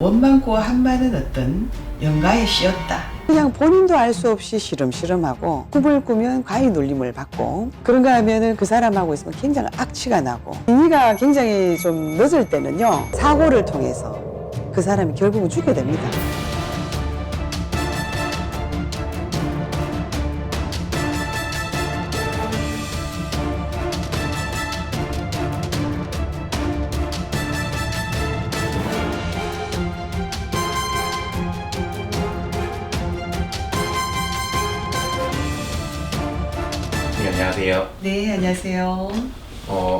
원망고 한마는 어떤 영가에 씌었다. 그냥 본인도 알 수 없이 시름시름하고 꿈을 꾸면 과히 놀림을 받고 그런가 하면은 그 사람하고 있으면 굉장히 악취가 나고 빙의가 굉장히 좀 늦을 때는요 사고를 통해서 그 사람이 결국은 죽게 됩니다. 네, 안녕하세요. 네, 안녕하세요.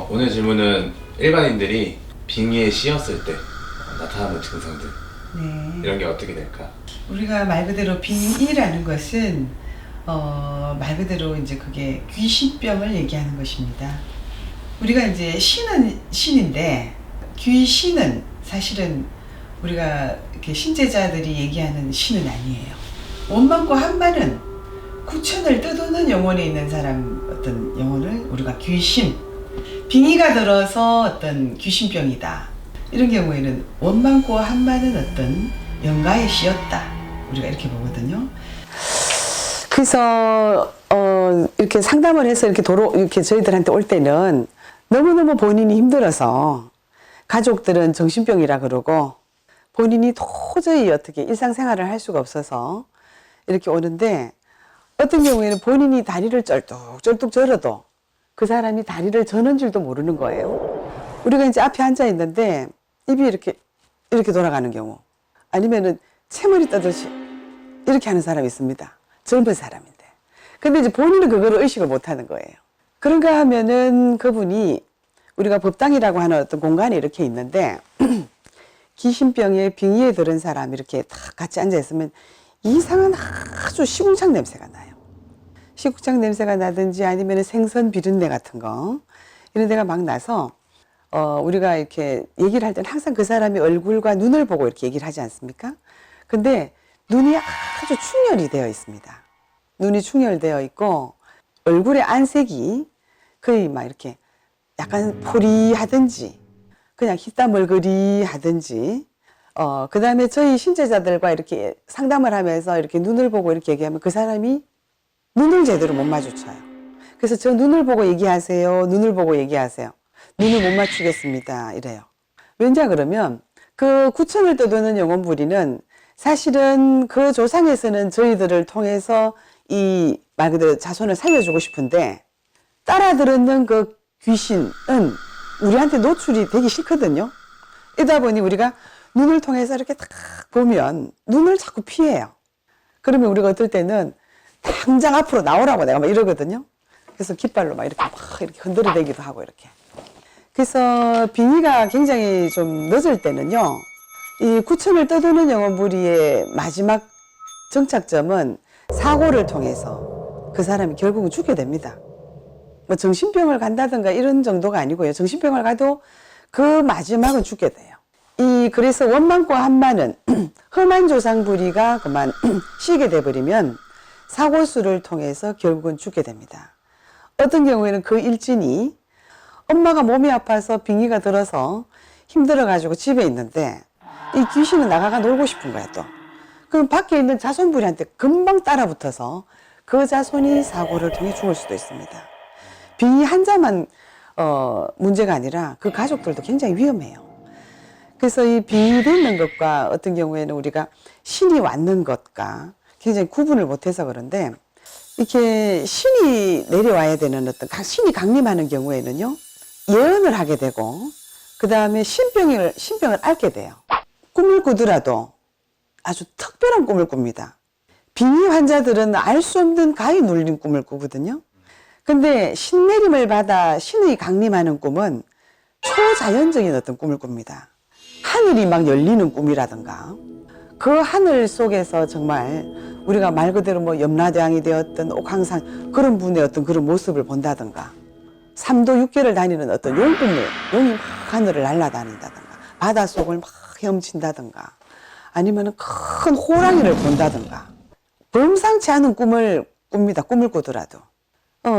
오늘 질문은 일반인들이 빙의에 씌었을 때 나타나는 증상들 네. 이런 게 어떻게 될까? 우리가 말 그대로 빙의라는 것은 말 그대로 이제 그게 귀신병을 얘기하는 것입니다. 우리가 이제 신은 신인데 귀신은 사실은 우리가 이렇게 신제자들이 얘기하는 신은 아니에요. 원망고 한마는 구천을 떠도는 영혼에 있는 사람 어떤 영혼을 우리가 귀신, 빙의가 들어서 어떤 귀신병이다. 이런 경우에는 원망고 한마는 어떤 영가에 씌었다. 우리가 이렇게 보거든요. 그래서 이렇게 상담을 해서 이렇게 저희들한테 올 때는 너무너무 본인이 힘들어서 가족들은 정신병이라 그러고 본인이 도저히 어떻게 일상생활을 할 수가 없어서 이렇게 오는데 어떤 경우에는 본인이 다리를 쩔뚝쩔뚝 절어도 그 사람이 다리를 저는 줄도 모르는 거예요. 우리가 이제 앞에 앉아 있는데 입이 이렇게 돌아가는 경우 아니면은 채머리 떠듯이 이렇게 하는 사람이 있습니다. 젊은 사람인데. 근데 이제 본인은 그거를 의식을 못 하는 거예요. 그런가 하면은 그분이 우리가 법당이라고 하는 어떤 공간이 이렇게 있는데 귀신병에 빙의에 들은 사람이 이렇게 딱 같이 앉아 있으면 이상한 아주 시궁창 냄새가 나요. 시궁창 냄새가 나든지 아니면 생선 비린내 같은 거 이런 데가 막 나서 우리가 이렇게 얘기를 할 때는 항상 그 사람이 얼굴과 눈을 보고 이렇게 얘기를 하지 않습니까? 근데 눈이 아주 충혈이 되어 있습니다. 눈이 충혈되어 있고 얼굴의 안색이 거의 막 이렇게 약간 포리하든지 그냥 희따멀거리 하든지 그 다음에 저희 신제자들과 이렇게 상담을 하면서 이렇게 눈을 보고 이렇게 얘기하면 그 사람이 눈을 제대로 못 마주쳐요. 그래서 저 눈을 보고 얘기하세요. 눈을 보고 얘기하세요. 눈을 못 맞추겠습니다. 이래요. 왠지 그러면 그 구천을 떠도는 영혼부리는 사실은 그 조상에서는 저희들을 통해서 이 말 그대로 자손을 살려주고 싶은데 따라 들었는 그 귀신은 우리한테 노출이 되기 싫거든요. 이러다 보니 우리가 눈을 통해서 이렇게 딱 보면 눈을 자꾸 피해요. 그러면 우리가 어떨 때는 당장 앞으로 나오라고 내가 막 이러거든요. 그래서 깃발로 막 이렇게 흔들어대기도 하고 이렇게. 그래서 빙의가 굉장히 좀 늦을 때는요. 이 구천을 떠도는 영혼부리의 마지막 정착점은 사고를 통해서 그 사람이 결국은 죽게 됩니다. 뭐 정신병을 간다든가 이런 정도가 아니고요. 정신병을 가도 그 마지막은 죽게 돼요. 그래서 원망고 한마는 험한 조상부리가 그만 쉬게 돼버리면 사고수를 통해서 결국은 죽게 됩니다. 어떤 경우에는 그 일진이 엄마가 몸이 아파서 빙의가 들어서 힘들어가지고 집에 있는데 이 귀신은 나가가 놀고 싶은 거야 또. 그럼 밖에 있는 자손부리한테 금방 따라붙어서 그 자손이 사고를 통해 죽을 수도 있습니다. 빙의 환자만 문제가 아니라 그 가족들도 굉장히 위험해요. 그래서 이 빙의되는 것과 어떤 경우에는 우리가 신이 왔는 것과 굉장히 구분을 못해서 그런데 이렇게 신이 내려와야 되는 어떤 신이 강림하는 경우에는요 예언을 하게 되고 그 다음에 신병을 앓게 돼요. 꿈을 꾸더라도 아주 특별한 꿈을 꿉니다. 빙의 환자들은 알 수 없는 가히 눌린 꿈을 꾸거든요. 근데 신내림을 받아 신의 강림하는 꿈은 초자연적인 어떤 꿈을 꿉니다. 하늘이 막 열리는 꿈이라든가 그 하늘 속에서 정말 우리가 말 그대로 뭐 염라대왕이 되었던 옥황상 그런 분의 어떤 그런 모습을 본다든가 3도 6개를 다니는 어떤 용이 막 하늘을 날아다닌다든가 바닷속을 막 헤엄친다든가 아니면 큰 호랑이를 본다든가 범상치 않은 꿈을 꿉니다. 꿈을 꾸더라도.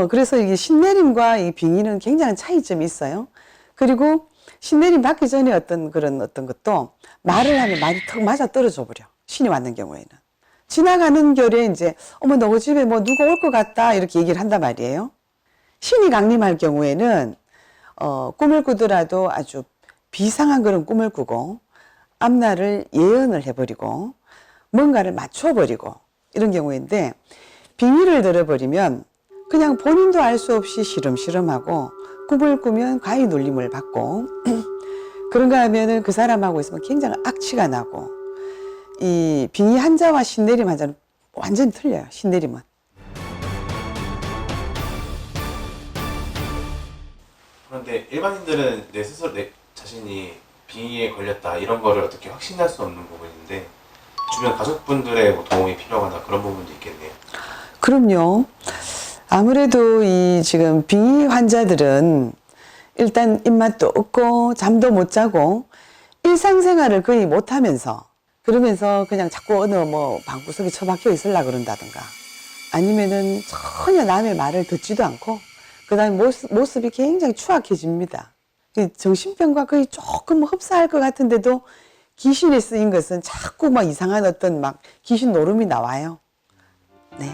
그래서 이게 신내림과 이 빙의는 굉장한 차이점이 있어요. 그리고 신내림 받기 전에 어떤 것도 말을 하면 말이 턱 맞아 떨어져 버려. 신이 왔는 경우에는. 지나가는 결에 이제 어머 너 집에 뭐 누가 올 것 같다 이렇게 얘기를 한단 말이에요. 신이 강림할 경우에는 꿈을 꾸더라도 아주 비상한 그런 꿈을 꾸고 앞날을 예언을 해버리고 뭔가를 맞춰버리고 이런 경우인데 빙의를 들어버리면 그냥 본인도 알 수 없이 시름시름하고 꿈을 꾸면 과히 놀림을 받고 그런가 하면은 그 사람하고 있으면 굉장히 악취가 나고 이 빙의 한자와 신내림 한자는 완전히 틀려요. 신내림은. 그런데 일반인들은 내 스스로 내 자신이 빙의에 걸렸다 이런 거를 어떻게 확신할 수 없는 부분인데 주변 가족분들의 뭐 도움이 필요하거나 그런 부분도 있겠네요. 그럼요. 아무래도 이 지금 빙의 환자들은 일단 입맛도 없고 잠도 못 자고 일상생활을 거의 못 하면서 그러면서 그냥 자꾸 어느 뭐 방구석에 처박혀 있으려고 그런다든가 아니면은 전혀 남의 말을 듣지도 않고 그 다음에 모습이 굉장히 추악해집니다. 정신병과 거의 조금 흡사할 것 같은데도 귀신에 쓰인 것은 자꾸 막 이상한 어떤 막 귀신 노름이 나와요. 네.